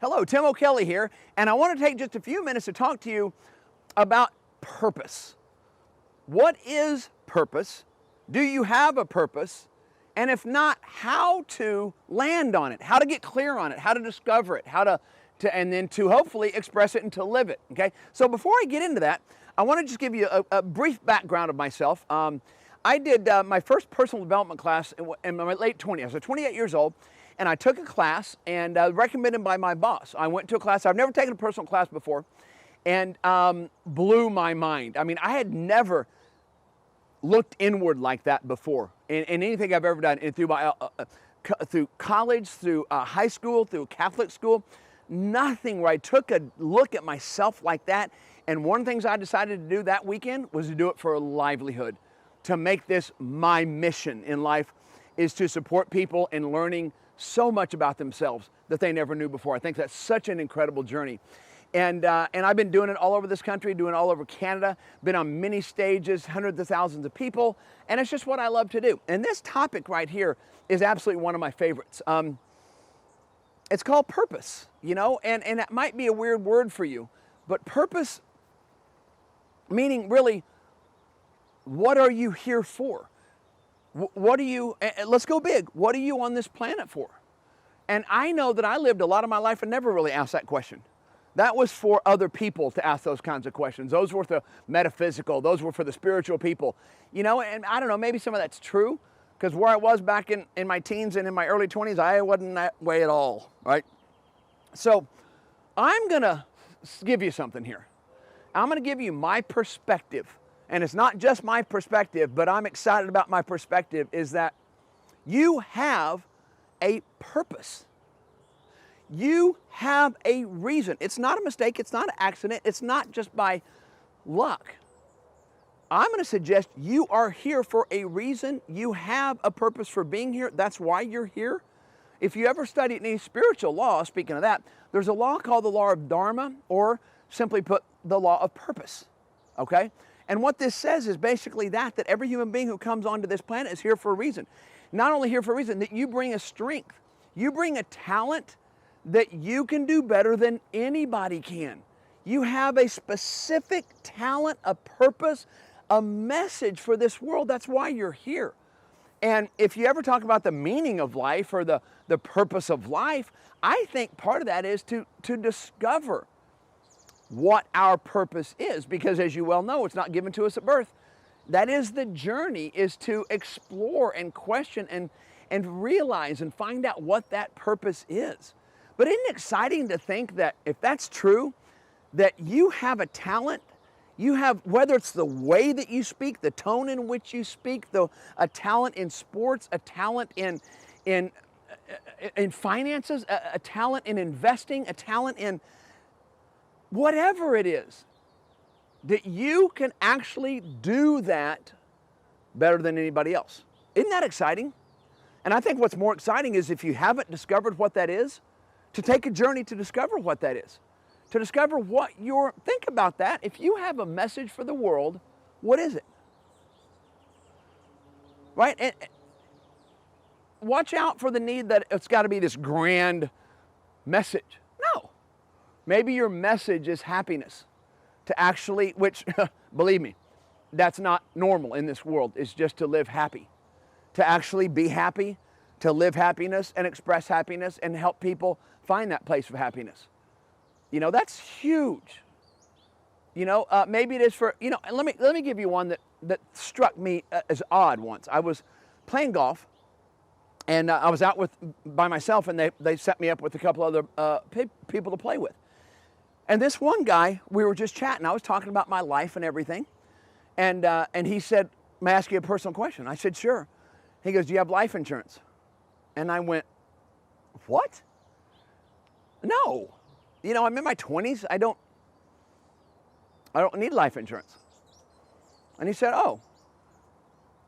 Hello, Tim O'Kelly here, and I want to take just a few minutes to talk to you about purpose. What is purpose? Do you have a purpose? And if not, how to land on it, how to get clear on it, how to discover it, how to and then to hopefully express it and to live it, okay? So before I get into that, I want to just give you a brief background of myself. I did my first personal development class in my late 20s. I was 28 years old, and I took a class and recommended by my boss. I went to a class, I've never taken a personal class before, and blew my mind. I mean, I had never looked inward like that before in anything I've ever done. And through college, through high school, through Catholic school, nothing where I took a look at myself like that. And one of the things I decided to do that weekend was to do it for a livelihood, to make this my mission in life, is to support people in learning so much about themselves that they never knew before. I think that's such an incredible journey. And I've been doing it all over this country, doing it all over Canada, been on many stages, hundreds of thousands of people, and it's just what I love to do. And this topic right here is absolutely one of my favorites. It's called purpose, you know, and it might be a weird word for you, but purpose meaning really, what are you here for? What are you, let's go big, what are you on this planet for? And I know that I lived a lot of my life and never really asked that question. That was for other people to ask those kinds of questions. Those were the metaphysical, those were for the spiritual people. You know, and I don't know, maybe some of that's true, because where I was back in my teens and in my early 20s, I wasn't that way at all, right? So I'm gonna give you something here. I'm gonna give you my perspective. And it's not just my perspective, but I'm excited about my perspective, is that you have a purpose. You have a reason. It's not a mistake, it's not an accident, it's not just by luck. I'm going to suggest you are here for a reason. You have a purpose for being here. That's why you're here. If you ever studied any spiritual law, speaking of that, there's a law called the law of Dharma, or simply put, the law of purpose, okay? And what this says is basically that every human being who comes onto this planet is here for a reason. Not only here for a reason, that you bring a strength, you bring a talent that you can do better than anybody can. You have a specific talent, a purpose, a message for this world. That's why you're here. And if you ever talk about the meaning of life or the purpose of life, I think part of that is to discover what our purpose is, because as you well know, it's not given to us at birth. That is the journey, is to explore and question and realize and find out what that purpose is. But isn't it exciting to think that if that's true, that you have a talent, you have, whether it's the way that you speak, the tone in which you speak, a talent in sports, a talent in finances, a talent in investing, a talent in whatever it is, that you can actually do that better than anybody else. Isn't that exciting? And I think what's more exciting is, if you haven't discovered what that is, to take a journey to discover what that is. To discover what think about that. If you have a message for the world, what is it? Right? And watch out for the need that it's got to be this grand message. No. Maybe your message is happiness. To actually, which, believe me, that's not normal in this world, is just to live happy. To actually be happy, to live happiness and express happiness and help people find that place of happiness. You know, that's huge. You know, maybe it is for, you know, let me give you one that struck me as odd once. I was playing golf, and I was out by myself, and they set me up with a couple other people to play with. And this one guy, we were just chatting. I was talking about my life and everything. And he said, "May I ask you a personal question?" I said, "Sure." He goes, "Do you have life insurance?" And I went, "What? No. You know, I'm in my 20s. I don't need life insurance." And he said, "Oh."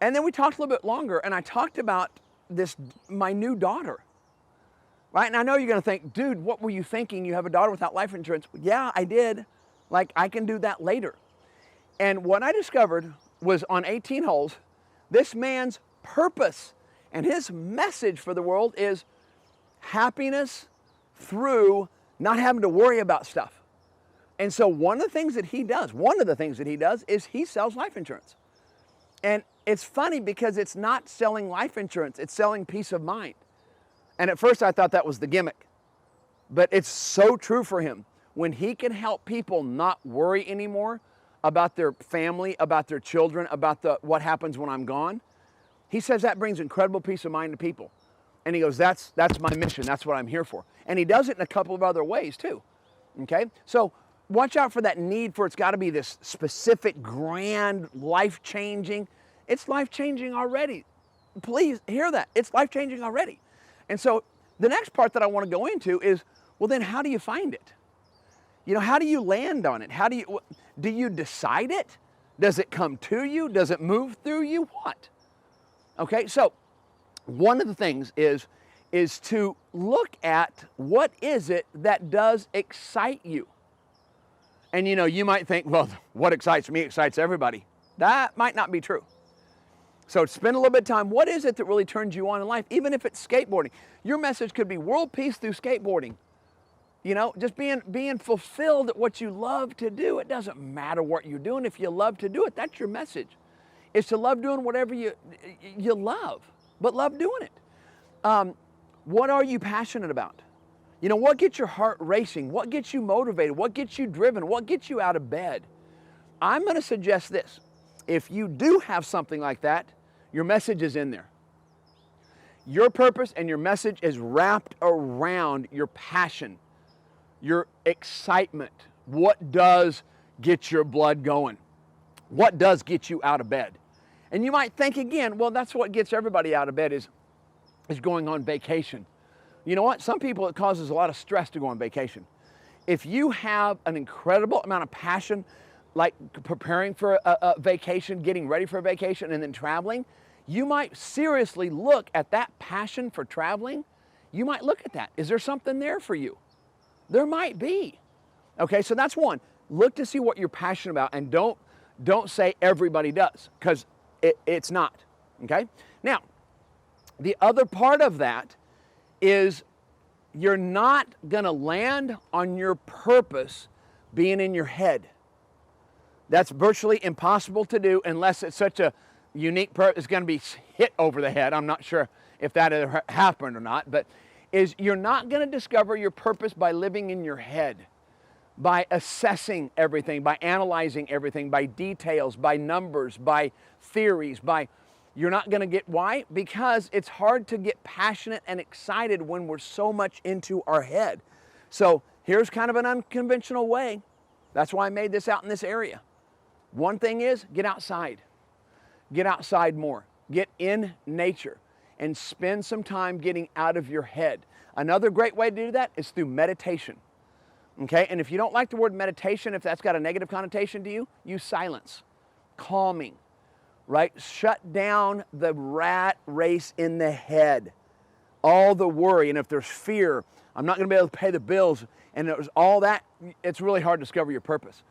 And then we talked a little bit longer, and I talked about my new daughter. Right? And I know you're going to think, "Dude, what were you thinking? You have a daughter without life insurance." Yeah, I did. Like, I can do that later. And what I discovered was, on 18 holes, this man's purpose and his message for the world is happiness through not having to worry about stuff. And so one of the things that he does is he sells life insurance. And it's funny because it's not selling life insurance, it's selling peace of mind. And at first I thought that was the gimmick. But it's so true for him. When he can help people not worry anymore about their family, about their children, about what happens when I'm gone, he says that brings incredible peace of mind to people. And he goes, that's my mission, that's what I'm here for. And he does it in a couple of other ways too. Okay? So watch out for that need for it's got to be this specific, grand, life-changing. It's life-changing already. Please hear that. It's life-changing already. And so the next part that I want to go into is, well, then how do you find it? You know, how do you land on it? Do you decide it? Does it come to you? Does it move through you? What? Okay, so one of the things is to look at what is it that does excite you. And you know, you might think, well, what excites me excites everybody. That might not be true. So spend a little bit of time. What is it that really turns you on in life? Even if it's skateboarding. Your message could be world peace through skateboarding. You know, just being fulfilled at what you love to do. It doesn't matter what you're doing. If you love to do it, that's your message. It's to love doing whatever you love, but love doing it. What are you passionate about? You know, what gets your heart racing? What gets you motivated? What gets you driven? What gets you out of bed? I'm going to suggest this. If you do have something like that, your message is in there. Your purpose and your message is wrapped around your passion, your excitement. What does get your blood going? What does get you out of bed? And you might think again, well, that's what gets everybody out of bed is going on vacation. You know what? Some people, it causes a lot of stress to go on vacation. If you have an incredible amount of passion, like preparing for a vacation, getting ready for a vacation, and then traveling, you might seriously look at that passion for traveling. You might look at that. Is there something there for you? There might be. Okay, so that's one. Look to see what you're passionate about, and don't say everybody does, because it's not. Okay? Now, the other part of that is you're not going to land on your purpose being in your head. That's virtually impossible to do unless it's such a unique purpose. It's going to be hit over the head. I'm not sure if that ever happened or not, but you're not going to discover your purpose by living in your head, by assessing everything, by analyzing everything, by details, by numbers, by theories, you're not going to get, why? Because it's hard to get passionate and excited when we're so much into our head. So here's kind of an unconventional way. That's why I made this out in this area. One thing is, get outside. Get outside more. Get in nature and spend some time getting out of your head. Another great way to do that is through meditation. Okay, and if you don't like the word meditation, if that's got a negative connotation to you, use silence, calming, right? Shut down the rat race in the head, all the worry. And if there's fear, I'm not going to be able to pay the bills, and there's all that, it's really hard to discover your purpose.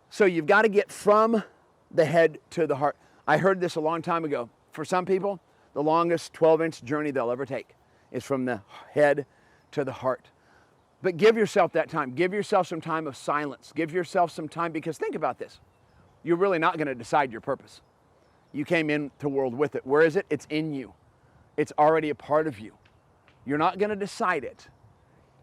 So you've got to get from the head to the heart. I heard this a long time ago. For some people, the longest 12-inch journey they'll ever take is from the head to the heart. But give yourself that time. Give yourself some time of silence. Give yourself some time, because think about this. You're really not going to decide your purpose. You came into the world with it. Where is it? It's in you. It's already a part of you. You're not going to decide it.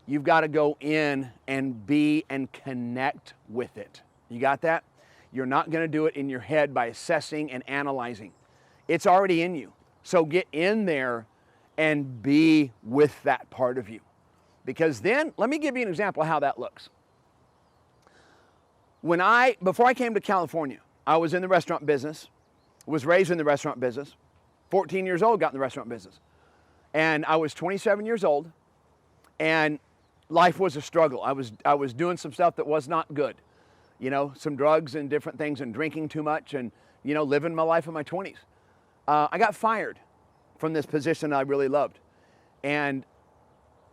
You've got to go in and be and connect with it. You got that? You're not going to do it in your head by assessing and analyzing. It's already in you. So get in there and be with that part of you. Because then, let me give you an example of how that looks. Before I came to California, I was in the restaurant business, was raised in the restaurant business, 14 years old, got in the restaurant business. And I was 27 years old, and life was a struggle. I was doing some stuff that was not good. You know, some drugs and different things, and drinking too much, and, you know, living my life in my 20s. I got fired from this position I really loved. And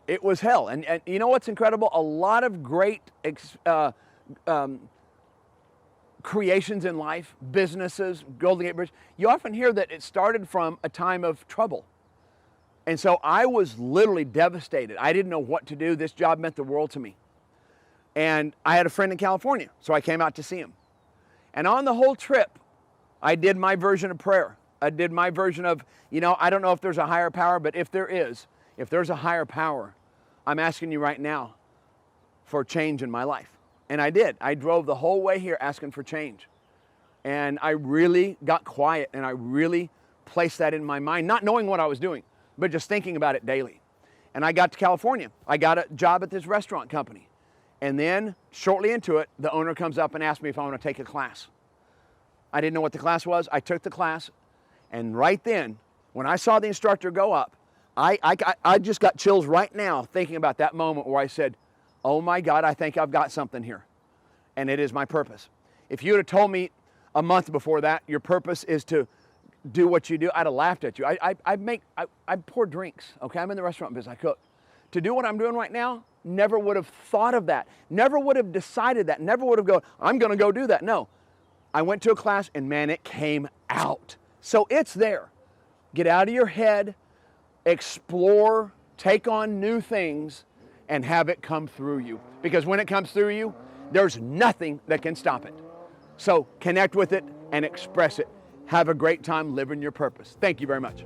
it was hell. And you know what's incredible? A lot of great creations in life, businesses, Golden Gate Bridge, you often hear that it started from a time of trouble. And so I was literally devastated. I didn't know what to do. This job meant the world to me. And I had a friend in California, so I came out to see him. And on the whole trip, I did my version of prayer. I did my version of, I don't know if there's a higher power, but if there's a higher power, I'm asking you right now for change in my life. And I did. I drove the whole way here asking for change. And I really got quiet and I really placed that in my mind, not knowing what I was doing, but just thinking about it daily. And I got to California. I got a job at this restaurant company. And then shortly into it, the owner comes up and asks me if I want to take a class. I didn't know what the class was. I took the class. And right then, when I saw the instructor go up, I just got chills right now thinking about that moment where I said, oh my God, I think I've got something here. And it is my purpose. If you would have told me a month before that, your purpose is to do what you do, I'd have laughed at you. I pour drinks, okay? I'm in the restaurant business, I cook. To do what I'm doing right now, never would have thought of that. Never would have decided that. Never would have gone, I'm gonna go do that. No, I went to a class and man, it came out. So it's there. Get out of your head, explore, take on new things, and have it come through you. Because when it comes through you, there's nothing that can stop it. So connect with it and express it. Have a great time living your purpose. Thank you very much.